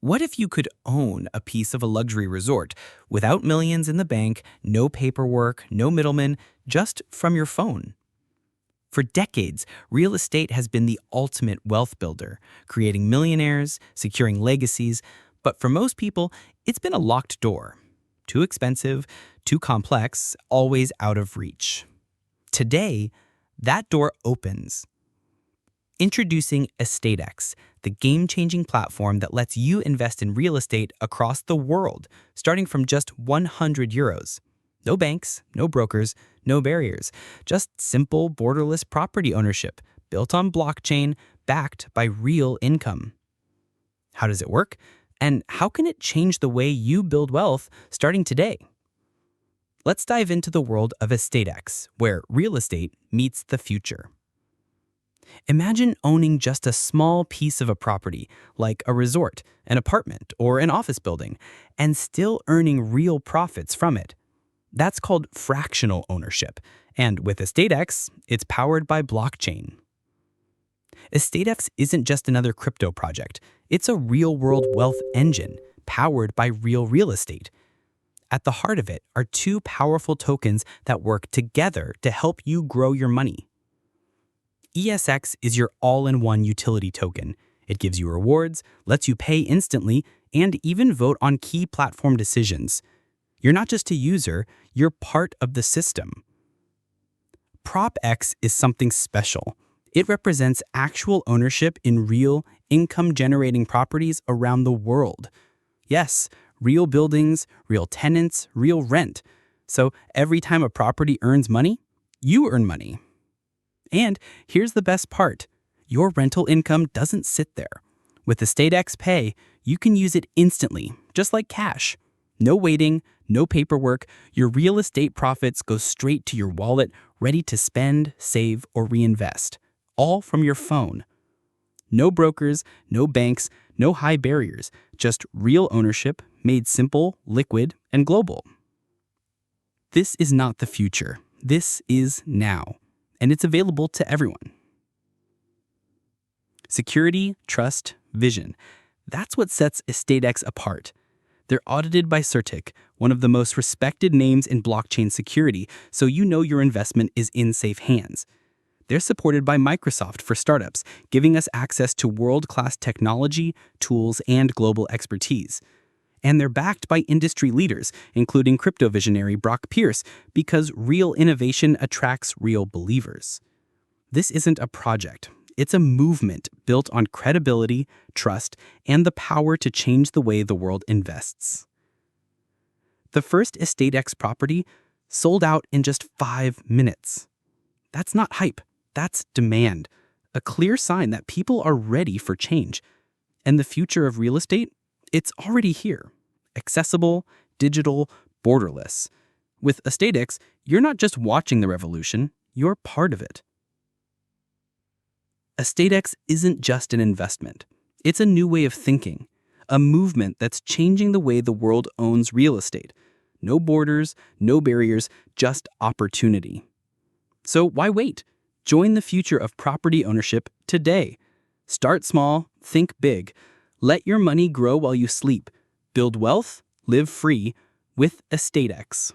What if you could own a piece of a luxury resort without millions in the bank, no paperwork, no middlemen, just from your phone? For decades, real estate has been the ultimate wealth builder, creating millionaires, securing legacies, but for most people, it's been a locked door. Too expensive, too complex, always out of reach. Today, that door opens. Introducing Estatex, the game-changing platform that lets you invest in real estate across the world, starting from just €100. No banks, no brokers, no barriers, just simple, borderless property ownership built on blockchain, backed by real income. How does it work? And how can it change the way you build wealth starting today? Let's dive into the world of Estatex, where real estate meets the future. Imagine owning just a small piece of a property, like a resort, an apartment, or an office building, and still earning real profits from it. That's called fractional ownership, and with Estatex, it's powered by blockchain. Estatex isn't just another crypto project, it's a real-world wealth engine powered by real estate. At the heart of it are two powerful tokens that work together to help you grow your money. ESX is your all-in-one utility token. It gives you rewards, lets you pay instantly, and even vote on key platform decisions. You're not just a user, you're part of the system. PROPX is something special. It represents actual ownership in real, income-generating properties around the world. Yes, real buildings, real tenants, real rent. So every time a property earns money, you earn money. And here's the best part. Your rental income doesn't sit there. With Estatex Pay, you can use it instantly, just like cash. No waiting, no paperwork. Your real estate profits go straight to your wallet, ready to spend, save, or reinvest. All from your phone. No brokers, no banks, no high barriers. Just real ownership, made simple, liquid, and global. This is not the future. This is now. And it's available to everyone. Security, trust, vision. That's what sets Estatex apart. They're audited by Certic, one of the most respected names in blockchain security, so you know your investment is in safe hands. They're supported by Microsoft for startups, giving us access to world-class technology, tools, and global expertise. And they're backed by industry leaders, including crypto visionary Brock Pierce, because real innovation attracts real believers. This isn't a project. It's a movement built on credibility, trust, and the power to change the way the world invests. The first Estatex property sold out in just 5 minutes. That's not hype. That's demand. A clear sign that people are ready for change. And the future of real estate? It's already here. Accessible, digital, borderless. With Estatex, you're not just watching the revolution, you're part of it. Estatex isn't just an investment. It's a new way of thinking, a movement that's changing the way the world owns real estate. No borders, no barriers, just opportunity. So why wait? Join the future of property ownership today. Start small, think big. Let your money grow while you sleep. Build wealth, live free with Estatex.